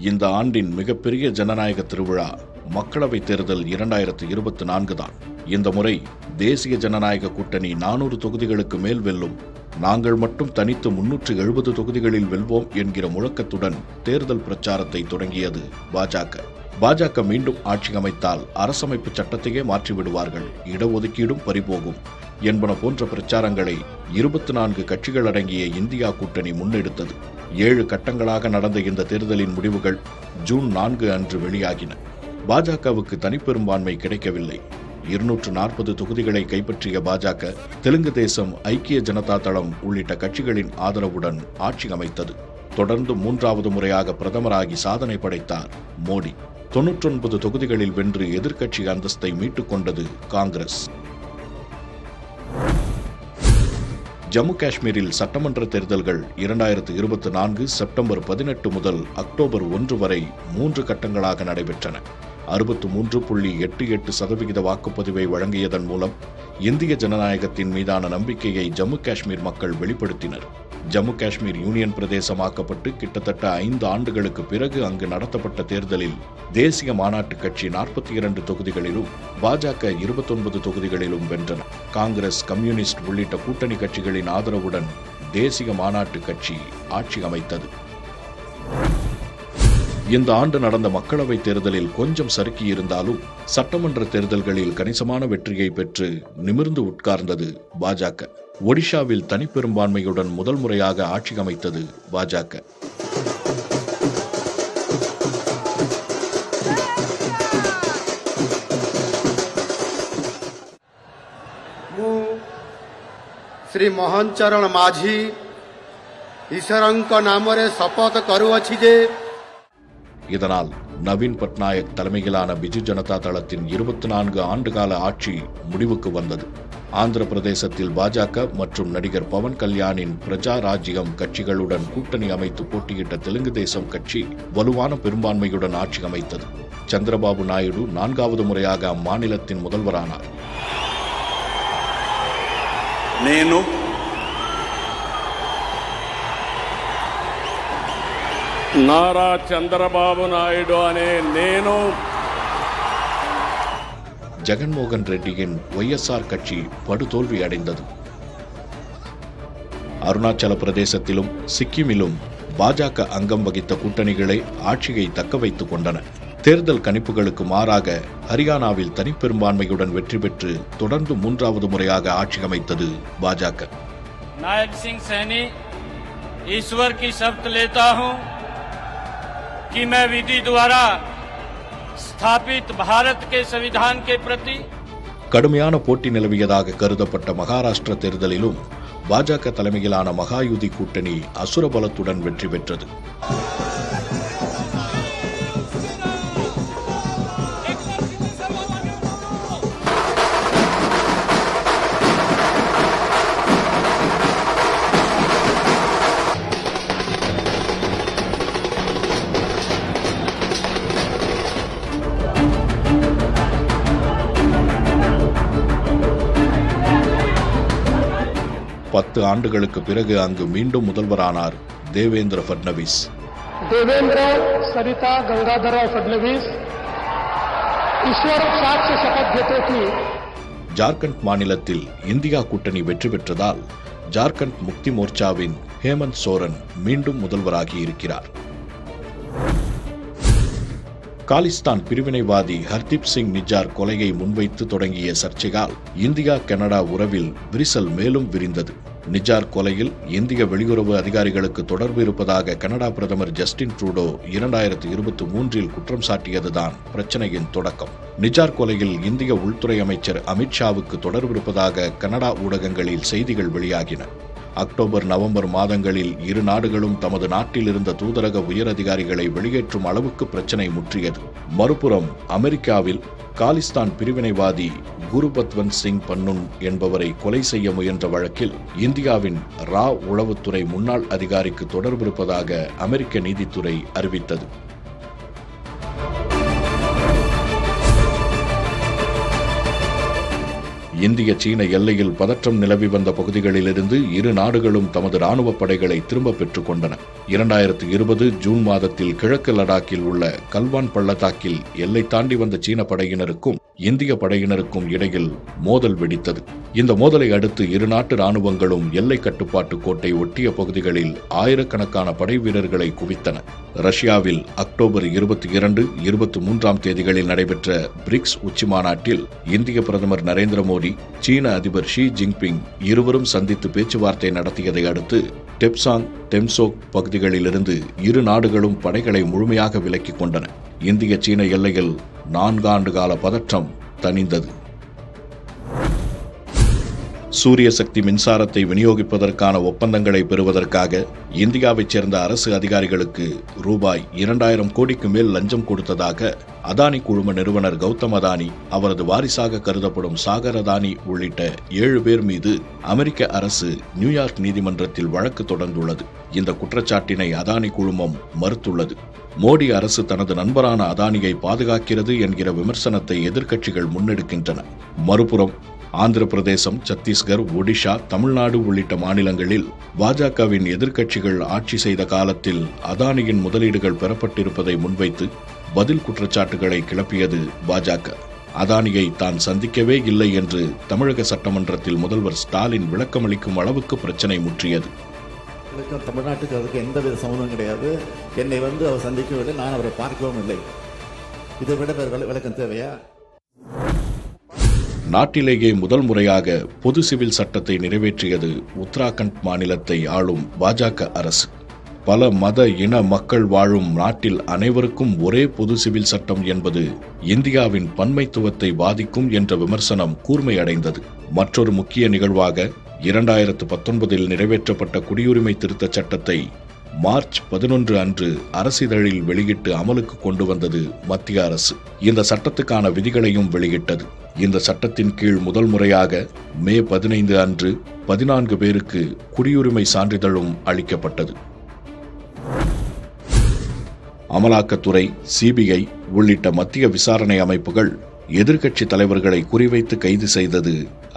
இந்த ஆண்டின் மிகப்பெரிய ஜனநாயக திருவிழா மக்களவைத் தேர்தல் 2024 தான். இந்த முறை தேசிய ஜனநாயக கூட்டணி 400 தொகுதிகளுக்கு மேல் வெல்லும், நாங்கள் மட்டும் தனித்து 370 தொகுதிகளில் வெல்வோம் என்கிற முழக்கத்துடன் தேர்தல் பிரச்சாரத்தை தொடங்கியது பாஜக மீண்டும் ஆட்சி அமைத்தால் அரசமைப்பு சட்டத்தையே மாற்றிவிடுவார்கள், இடஒதுக்கீடும் பறிபோகும் என்பன போன்ற பிரச்சாரங்களை 24 கட்சிகள் அடங்கிய இந்தியா கூட்டணி முன்னெடுத்தது. 7 கட்டங்களாக நடந்த இந்த தேர்தலின் முடிவுகள் ஜூன் 4 அன்று வெளியாகின. பாஜகவுக்கு தனிப்பெரும்பான்மை கிடைக்கவில்லை. 240 தொகுதிகளை கைப்பற்றிய பாஜக தெலுங்கு தேசம், ஐக்கிய ஜனதா தளம் உள்ளிட்ட கட்சிகளின் ஆதரவுடன் ஆட்சி அமைத்தது. தொடர்ந்து 3வது முறையாக பிரதமராகி சாதனை படைத்தார் மோடி. 99 தொகுதிகளில் வென்று எதிர்க்கட்சி அந்தஸ்தை மீட்டுக் கொண்டது காங்கிரஸ். ஜம்மு காஷ்மீரில் சட்டமன்ற தேர்தல்கள் 2024 செப்டம்பர் 18 முதல் அக்டோபர் 1 வரை 3 கட்டங்களாக நடைபெற்றன. 63.88% வாக்குப்பதிவை வழங்கியதன் மூலம் இந்திய ஜனநாயகத்தின் மீதான நம்பிக்கையை ஜம்மு காஷ்மீர் மக்கள் வெளிப்படுத்தினர். ஜம்மு காஷ்மீர் யூனியன் பிரதேசமாக்கப்பட்டு கிட்டத்தட்ட 5 ஆண்டுகளுக்கு பிறகு அங்கு நடத்தப்பட்ட தேர்தலில் தேசிய மாநாட்டு கட்சி 42 தொகுதிகளிலும் பாஜக 29 தொகுதிகளிலும் வென்றன. காங்கிரஸ், கம்யூனிஸ்ட் உள்ளிட்ட கூட்டணி கட்சிகளின் ஆதரவுடன் தேசிய மாநாட்டு கட்சி ஆட்சி அமைத்தது. இந்த ஆண்டு நடந்த மக்களவைத் தேர்தலில் கொஞ்சம் சறுக்கியிருந்தாலும் சட்டமன்ற தேர்தல்களில் கணிசமான வெற்றியை பெற்று நிமிர்ந்து உட்கார்ந்தது பாஜக. ஒடிஷாவில் தனிப்பெரும்பான்மையுடன் முதல் முறையாக ஆட்சி அமைத்தது பாஜக. श्री मोहन चरण माझी ईश्वरंक नामरे शपथ करुअछि जे இதனால் நவீன் பட்நாயக் தலைமையிலான பிஜு ஜனதா தளத்தின் 24 ஆண்டுகால ஆட்சி முடிவுக்கு வந்தது. ஆந்திர பிரதேசத்தில் பாஜக மற்றும் நடிகர் பவன் கல்யாணின் பிரஜா ராஜ்யம் கட்சிகளுடன் கூட்டணி அமைத்து போட்டியிட்ட தெலுங்கு தேசம் கட்சி வலுவான பெரும்பான்மையுடன் ஆட்சி அமைத்தது. சந்திரபாபு நாயுடு 4வது முறையாக அம்மாநிலத்தின் முதல்வரானார். నారా చంద్రబాబు నాయుడు అనే నేను ஜெகன்மோகன் ரெட்டியின் ஒய்எஸ்ஆர் கட்சி படுதோல்வி அடைந்தது. அருணாச்சல பிரதேசத்திலும் சிக்கிமிலும் பாஜக அங்கம் வகித்த கூட்டணிகளே ஆட்சியை தக்க வைத்துக் கொண்டன. தேர்தல் கணிப்புகளுக்கு மாறாக ஹரியானாவில் தனிப்பெரும்பான்மையுடன் வெற்றி பெற்று தொடர்ந்து 3வது முறையாக ஆட்சி அமைத்தது பாஜக. नायक सिंह सैनी ईश्वर की शपथ लेता हूं कि मैं विधि द्वारा स्थापित भारत के संविधान के प्रति கடுமையான போட்டி நிலவியதாக கருதப்பட்ட மகாராஷ்டிர தேர்தலிலும் பாஜக தலைமையிலான மகாயுதி கூட்டணி அசுர பலத்துடன் வெற்றி பெற்றது. பத்து ஆண்டுகளுக்கு பிறகு அங்கு மீண்டும் முதல்வரானார் தேவேந்திர ஃபட்னவிஸ். सरिता गंगाधरराव फडणवीस ईश्वर साक्ष शपथ घेते की ஜார்க்கண்ட் மாநிலத்தில் இந்தியா கூட்டணி வெற்றி பெற்றதால் ஜார்க்கண்ட் முக்தி மோர்ச்சாவின் ஹேமந்த் சோரன் மீண்டும் முதல்வராகி இருக்கிறார். காலிஸ்தான் பிரிவினைவாதி ஹர்தீப் சிங் நிஜார் கொலையை முன்வைத்து தொடங்கிய சர்ச்சையால் இந்தியா கனடா உறவில் விரிசல் மேலும் விரிந்தது. நிஜார் கொலையில் இந்திய வெளியுறவு அதிகாரிகளுக்கு தொடர்பு இருப்பதாக கனடா பிரதமர் ஜஸ்டின் ட்ரூடோ 2023 குற்றம் சாட்டியதுதான் பிரச்சனையின் தொடக்கம். நிஜார் கொலையில் இந்திய உள்துறை அமைச்சர் அமித்ஷாவுக்கு தொடர்பு இருப்பதாக கனடா ஊடகங்களில் செய்திகள் வெளியாகின. அக்டோபர், நவம்பர் மாதங்களில் இரு நாடுகளும் தமது நாட்டில் இருந்த தூதரக உயரதிகாரிகளை வெளியேற்றும் அளவுக்கு பிரச்சனை முற்றியது. மறுபுறம் அமெரிக்காவில் காலிஸ்தான் பிரிவினைவாதி குருபத்வந்த் சிங் பன்னுன் என்பவரை கொலை செய்ய முயன்ற வழக்கில் இந்தியாவின் ரா உளவுத்துறை முன்னாள் அதிகாரிக்கு தொடர்பு இருப்பதாக அமெரிக்க நீதித்துறை அறிவித்தது. இந்திய சீன எல்லையில் பதற்றம் நிலவி வந்த பகுதிகளிலிருந்து இரு நாடுகளும் தமது ராணுவ படைகளை திரும்ப பெற்றுக் கொண்டன. 2020 ஜூன் மாதத்தில் கிழக்கு லடாக்கில் உள்ள கல்வான் பள்ளத்தாக்கில் எல்லை தாண்டி வந்த சீன படையினருக்கும் இந்திய படையினருக்கும் இடையில் மோதல் வெடித்தது. இந்த மோதலை அடுத்து இரு நாட்டு ராணுவங்களும் எல்லை கட்டுப்பாட்டு கோட்டை ஒட்டிய பகுதிகளில் ஆயிரக்கணக்கான படை வீரர்களை குவித்தன. ரஷ்யாவில் அக்டோபர் 22, 23 தேதிகளில் நடைபெற்ற பிரிக்ஸ் உச்சிமாநாட்டில் இந்திய பிரதமர் நரேந்திர மோடி, சீன அதிபர் ஷி ஜின்பிங் இருவரும் சந்தித்து பேச்சுவார்த்தை நடத்தியதை அடுத்து டெப்சாங், டெம்சோக் பகுதிகளிலிருந்து இரு நாடுகளும் படைகளை முழுமையாக விலக்கிக் கொண்டன. இந்திய சீன எல்லையில் 4 ஆண்டு கால பதற்றம் தணிந்தது. சூரிய சக்தி மின்சாரத்தை விநியோகிப்பதற்கான ஒப்பந்தங்களை பெறுவதற்காக இந்தியாவைச் சேர்ந்த அரசு அதிகாரிகளுக்கு ரூபாய் 2000 கோடிக்கு மேல் லஞ்சம் கொடுத்ததாக அதானி குழும நிறுவனர் கௌதம் அதானி, அவரது வாரிசாக கருதப்படும் சாகர் அதானி உள்ளிட்ட 7 பேர் மீது அமெரிக்க அரசு நியூயார்க் நீதிமன்றத்தில் வழக்கு தொடர்ந்துள்ளது. இந்த குற்றச்சாட்டினை அதானி குழுமம் மறுத்துள்ளது. மோடி அரசு தனது நண்பரான அதானியை பாதுகாக்கிறது என்கிற விமர்சனத்தை எதிர்க்கட்சிகள் முன்னெடுக்கின்றன. மறுபுறம் ஆந்திர பிரதேசம், சத்தீஸ்கர், ஒடிஷா, தமிழ்நாடு உள்ளிட்ட மாநிலங்களில் பாஜகவின் எதிர்க்கட்சிகள் ஆட்சி செய்த காலத்தில் அதானியின் முதலீடுகள் பெறப்பட்டிருப்பதை முன்வைத்து பதில் குற்றச்சாட்டுகளை கிளப்பியது பாஜக. அதானியை தான் சந்திக்கவே இல்லை என்று தமிழக சட்டமன்றத்தில் முதல்வர் ஸ்டாலின் விளக்கமளிக்கும் அளவுக்கு பிரச்சனை முற்றியது. தமிழ்நாட்டுக்கு அதுக்கு எந்தவித சம்மந்தம் கிடையாது. என்னை அவர் சந்திக்கவில்லை, நான் அவரை பார்க்கவும் இல்லை. இதை விட வேறு விளக்கம் தேவையா? நாட்டிலேயே முதல் முறையாக பொது சிவில் சட்டத்தை நிறைவேற்றியது உத்தராகண்ட் மாநிலத்தை ஆளும் பாஜக அரசு. பல மத இன மக்கள் வாழும் நாட்டில் அனைவருக்கும் ஒரே பொது சிவில் சட்டம் என்பது இந்தியாவின் பன்மைத்துவத்தை பாதிக்கும் என்ற விமர்சனம் கூர்மையடைந்தது. மற்றொரு முக்கிய நிகழ்வாக 2019 நிறைவேற்றப்பட்ட குடியுரிமை திருத்தச் சட்டத்தை மார்ச் 11 அன்று அரசிதழில் வெளியிட்டு அமலுக்கு கொண்டு வந்தது மத்திய அரசு. இந்த சட்டத்துக்கான விதிகளையும் வெளியிட்டது. இந்த சட்டத்தின் கீழ் முதல் முறையாக மே 15 அன்று 14 பேருக்கு குடியுரிமை சான்றிதழும் அளிக்கப்பட்டது. அமலாக்கத்துறை, சிபிஐ உள்ளிட்ட மத்திய விசாரணை அமைப்புகள் எதிர்க்கட்சி தலைவர்களை குறிவைத்து கைது செய்தது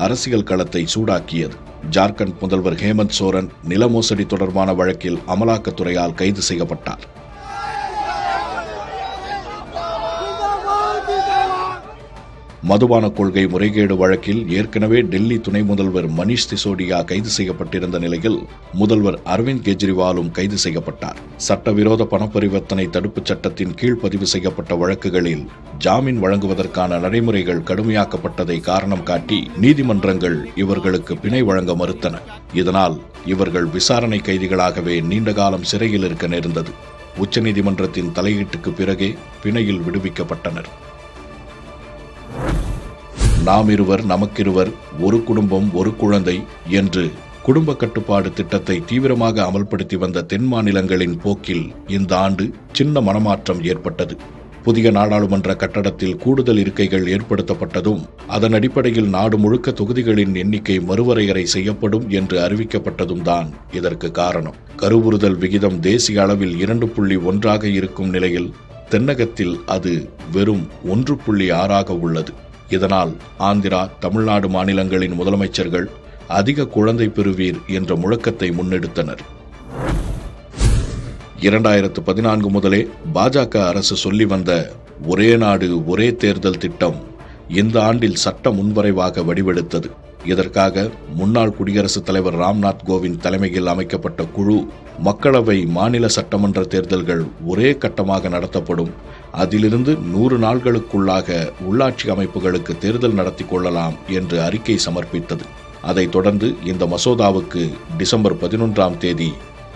அரசியல் களத்தை சூடாக்கியது. ஜார்க்கண்ட் முதல்வர் ஹேமந்த் சோரன் நில மோசடி தொடர்பான வழக்கில் அமலாக்கத்துறையால் கைது செய்யப்பட்டார். மதுபான கொள்கை முறைகேடு வழக்கில் ஏற்கனவே டெல்லி துணை முதல்வர் மணீஷ் சிசோடியா கைது செய்யப்பட்டிருந்த நிலையில் முதல்வர் அரவிந்த் கெஜ்ரிவாலும் கைது செய்யப்பட்டார். சட்டவிரோத பணப்பரிவர்த்தனை தடுப்புச் சட்டத்தின் கீழ் பதிவு செய்யப்பட்ட வழக்குகளில் ஜாமீன் வழங்குவதற்கான நடைமுறைகள் கடுமையாக்கப்பட்டதை காரணம் காட்டி நீதிமன்றங்கள் இவர்களுக்கு பிணை வழங்க மறுத்தன. இதனால் இவர்கள் விசாரணை கைதிகளாகவே நீண்ட காலம் சிறையில் இருக்க நேர்ந்தது. உச்சநீதிமன்றத்தின் தலையீட்டுக்கு பிறகே பிணையில் விடுவிக்கப்பட்டனர். நாம் இருவர் நமக்கிருவர், ஒரு குடும்பம் ஒரு குழந்தை என்று குடும்ப கட்டுப்பாடு திட்டத்தை தீவிரமாக அமல்படுத்தி வந்த தென் மாநிலங்களின் போக்கில் இந்த ஆண்டு சின்ன மனமாற்றம் ஏற்பட்டது. புதிய நாடாளுமன்ற கட்டடத்தில் கூடுதல் இருக்கைகள் ஏற்படுத்தப்பட்டதும் அதன் அடிப்படையில் நாடு முழுக்க தொகுதிகளின் எண்ணிக்கை மறுவரையறை செய்யப்படும் என்று அறிவிக்கப்பட்டதும் தான் இதற்கு காரணம். கருவுறுதல் விகிதம் தேசிய அளவில் 2.1 இருக்கும் நிலையில் தென்னகத்தில் அது வெறும் 1.6 உள்ளது. இதனால் ஆந்திரா, தமிழ்நாடு மாநிலங்களின் முதலமைச்சர்கள் அதிக குழந்தை பெறுவீர் என்ற முழக்கத்தை முன்னெடுத்தனர். 2014 முதலே பாஜக அரசு சொல்லி வந்த ஒரே நாடு ஒரே தேர்தல் திட்டம் இந்த ஆண்டில் சட்ட முன்வரைவாக வடிவெடுத்தது. இதற்காக முன்னாள் குடியரசுத் தலைவர் ராம்நாத் கோவிந்த் தலைமையில் அமைக்கப்பட்ட குழு மக்களவை, மாநில சட்டமன்ற தேர்தல்கள் ஒரே கட்டமாக நடத்தப்படும், அதிலிருந்து 100 நாட்களுக்குள்ளாக உள்ளாட்சி அமைப்புகளுக்கு தேர்தல் நடத்தி கொள்ளலாம் என்று அறிக்கை சமர்ப்பித்தது. அதைத் தொடர்ந்து இந்த மசோதாவுக்கு டிசம்பர் 11 தேதி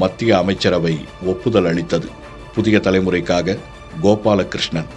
மத்திய அமைச்சரவை ஒப்புதல் அளித்தது. புதிய தலைமுறைக்காக கோபாலகிருஷ்ணன்.